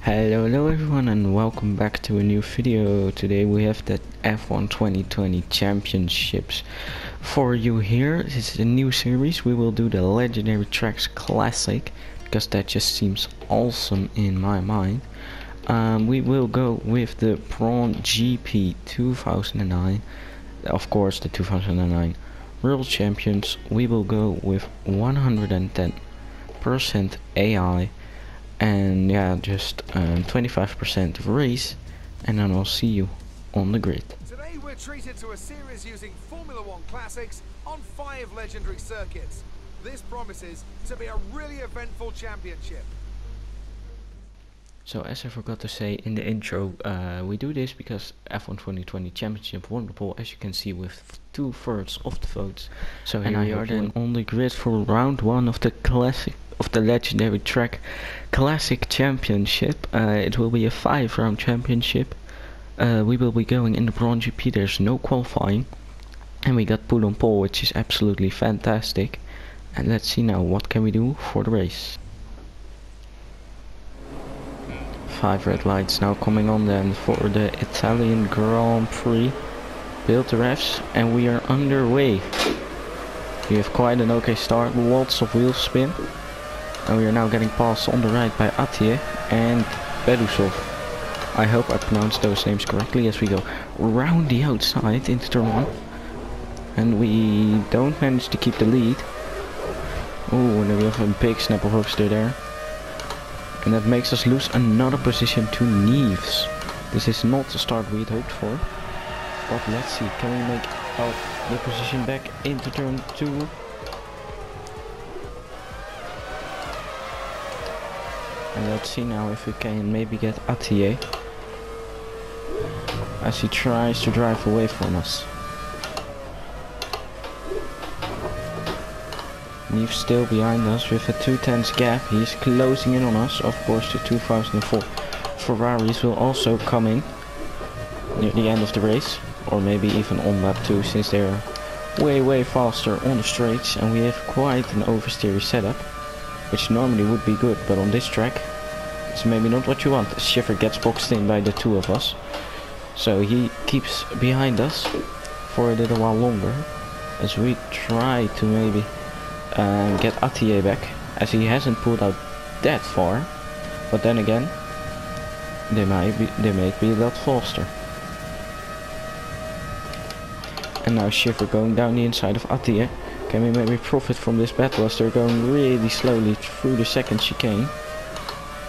Hello everyone and welcome back to a new video. Today we have the F1 2020 Championships for you here. This is a new series. We will do the Legendary Tracks Classic because that just seems awesome in my mind. We will go with the Brawn GP 2009, of course the 2009 World Champions. We will go with 110% AI and yeah, just 25% race, and then I'll see you on the grid. Today we're treated to a series using Formula One classics on 5 legendary circuits. This promises to be a really eventful championship. So as I forgot to say in the intro, we do this because F1 2020 Championship won the poll, as you can see, with 2/3 of the votes. So here we are then on the grid for round 1 of the Legendary Track Classic Championship. It will be a 5-round championship. We will be going in the Brawn GP. There's no qualifying, and we got put on pole, which is absolutely fantastic. And let's see now, what can we do for the race. 5 red lights now coming on then for the Italian Grand Prix. Build the refs and we are underway. We have quite an okay start, lots of wheel spin. And we are now getting passed on the right by Attier and Bedusov. I hope I pronounced those names correctly as we go round the outside into turn 1. And we don't manage to keep the lead. Oh, and then we have a big snap of oversteer there. And that makes us lose another position to Neves. This is not the start we had hoped for. But let's see, can we make the position back into turn 2? And let's see now if we can maybe get Attier as he tries to drive away from us. Neves still behind us with a 2/10 gap. He's closing in on us. Of course the 2004 Ferraris will also come in near the end of the race, or maybe even on lap 2, since they're way faster on the straights, and we have quite an oversteery setup, which normally would be good, but on this track it's maybe not what you want. Schiffer gets boxed in by the two of us, so he keeps behind us for a little while longer as we try to maybe get Attier back, as he hasn't pulled out that far, but then again they might be a lot faster. And now Schiffer going down the inside of Attier. Can we maybe profit from this battle as they're going really slowly through the second chicane?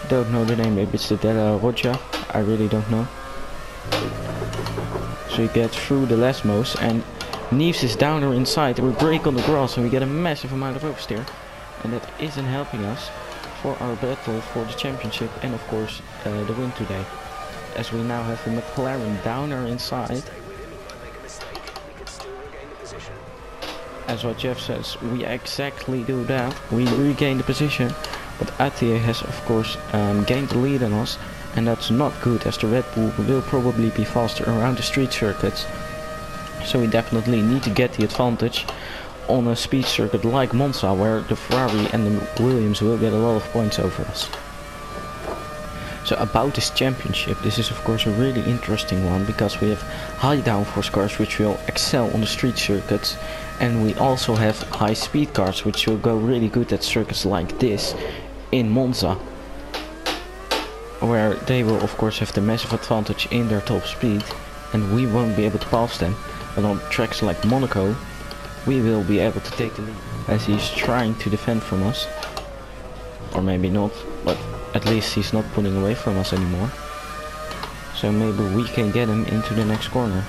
Don't know the name, maybe it's the Della Roggia, I really don't know. So we get through the Lesmos and Neves is down or inside, we break on the grass and we get a massive amount of oversteer, and that isn't helping us for our battle for the championship and of course the win today, as we now have a McLaren downer inside. As what Jeff says, we exactly do that, we regain the position, but Attier has of course gained the lead on us, and that's not good as the Red Bull will probably be faster around the street circuits. So we definitely need to get the advantage on a speed circuit like Monza, where the Ferrari and the Williams will get a lot of points over us. So about this championship, this is of course a really interesting one, because we have high downforce cars which will excel on the street circuits, and we also have high speed cars which will go really good at circuits like this in Monza, where they will of course have the massive advantage in their top speed and we won't be able to pass them. But on tracks like Monaco, we will be able to take the lead, as he's trying to defend from us. Or maybe not, but at least he's not pulling away from us anymore. So maybe we can get him into the next corner.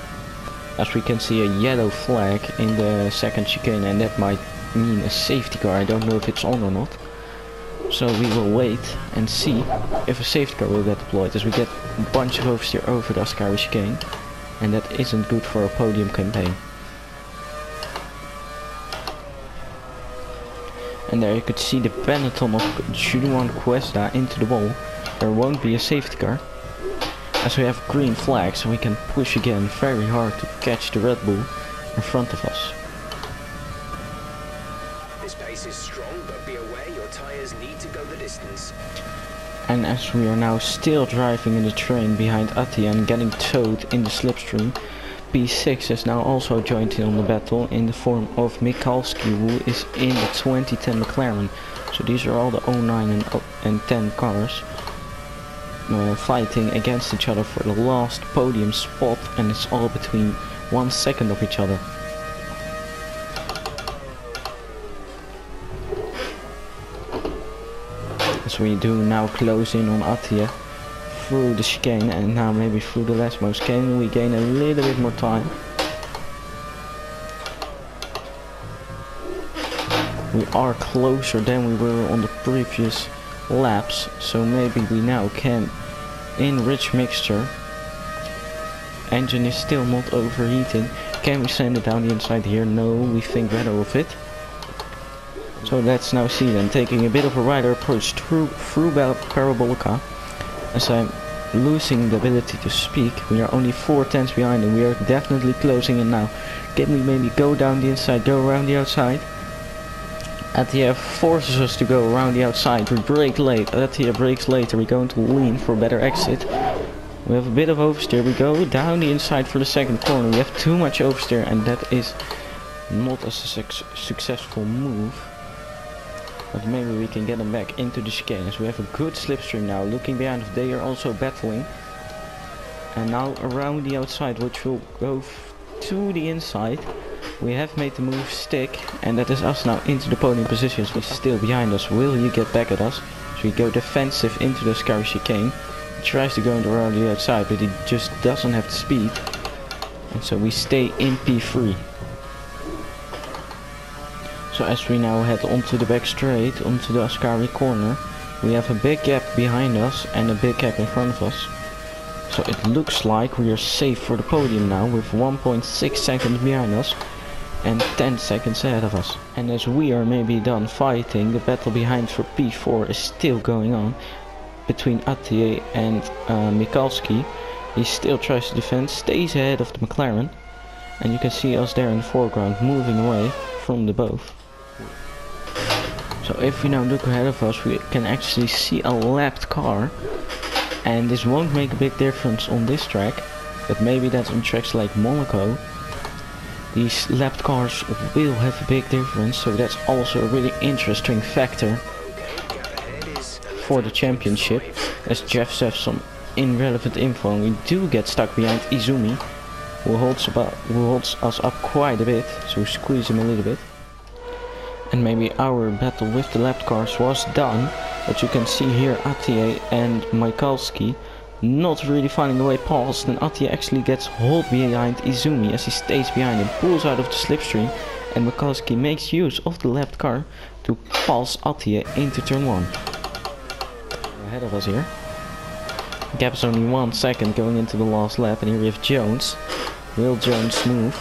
As we can see a yellow flag in the second chicane, and that might mean a safety car. I don't know if it's on or not. So we will wait and see if a safety car will get deployed, as we get a bunch of oversteer over the Ascari chicane. And that isn't good for a podium campaign. And there you could see the peloton of Juan Cuesta into the wall. There won't be a safety car, as we have green flags, and we can push again very hard to catch the Red Bull in front of us. This pace is strong, but be aware your tires need to go the distance. And And as we are now still driving in the train behind Attia and getting towed in the slipstream, P6 has now also joined in on the battle in the form of Mikalski, who is in the 2010 McLaren. So these are all the 09 and 10 cars fighting against each other for the last podium spot, and it's all between 1 second of each other. As we do now close in on Attia through the chicane, and now maybe through the Lesmo chicane, we gain a little bit more time. We are closer than we were on the previous laps, so maybe we now can enrich mixture. Engine is still not overheating. Can we send it down the inside here? No, we think better of it. So let's now see then, taking a bit of a rider approach through Parabolica. As I'm losing the ability to speak, we are only 4 tenths behind and we are definitely closing in now. Can we maybe go down the inside, go around the outside? Attia forces us to go around the outside, we brake late, Attia brakes later, we're going to lean for a better exit. We have a bit of oversteer, we go down the inside for the second corner, we have too much oversteer and that is not a successful move. But maybe we can get them back into the chicane, as we have a good slipstream now. Looking behind, they are also battling. And now around the outside, which will go to the inside. We have made the move stick, and that is us now into the podium positions. He's still behind us. Will he get back at us? So we go defensive into the scary chicane. He tries to go around the outside, but he just doesn't have the speed. And so we stay in P3. So as we now head onto the back straight, onto the Ascari corner, we have a big gap behind us and a big gap in front of us. So it looks like we are safe for the podium now, with 1.6 seconds behind us and 10 seconds ahead of us. And as we are maybe done fighting, the battle behind for P4 is still going on between Attia and Mikalski. He still tries to defend, stays ahead of the McLaren, and you can see us there in the foreground moving away from the both. So if we now look ahead of us, we can actually see a lapped car, and this won't make a big difference on this track, but maybe that's on tracks like Monaco. These lapped cars will have a big difference, so that's also a really interesting factor for the championship, as Jeff has some irrelevant info, and we do get stuck behind Izumi, who holds us up quite a bit, so we squeeze him a little bit. And maybe our battle with the lapped cars was done, but you can see here Attia and Mikalski not really finding a way past, and Attia actually gets hold behind Izumi as he stays behind him, pulls out of the slipstream, and Mikalski makes use of the lapped car to pass Attia into turn 1. Ahead of us here. Gap is only 1 second going into the last lap, and here we have Jones. Will Jones move?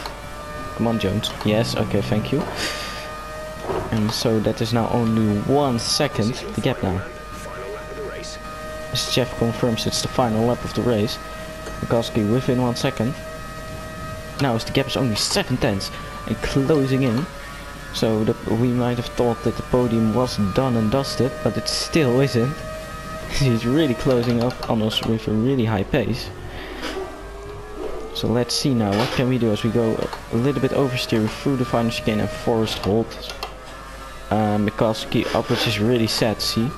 Come on Jones. Yes, okay, thank you. And so that is now only 1 second, the gap now. As Jeff confirms it's the final lap of the race. Mikalski within 1 second. Now as the gap is only 7 tenths and closing in. So we might have thought that the podium was done and dusted, but it still isn't. He's really closing up on us with a really high pace. So let's see now, what can we do as we go a little bit oversteer through the final chicane and forced hold. Mikalski upwards is really sad to see.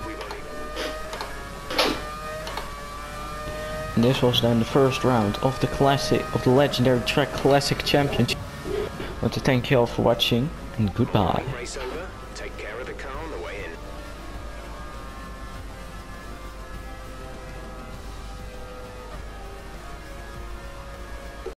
And this was then the first round of the legendary track classic championship. I want to thank you all for watching, and goodbye.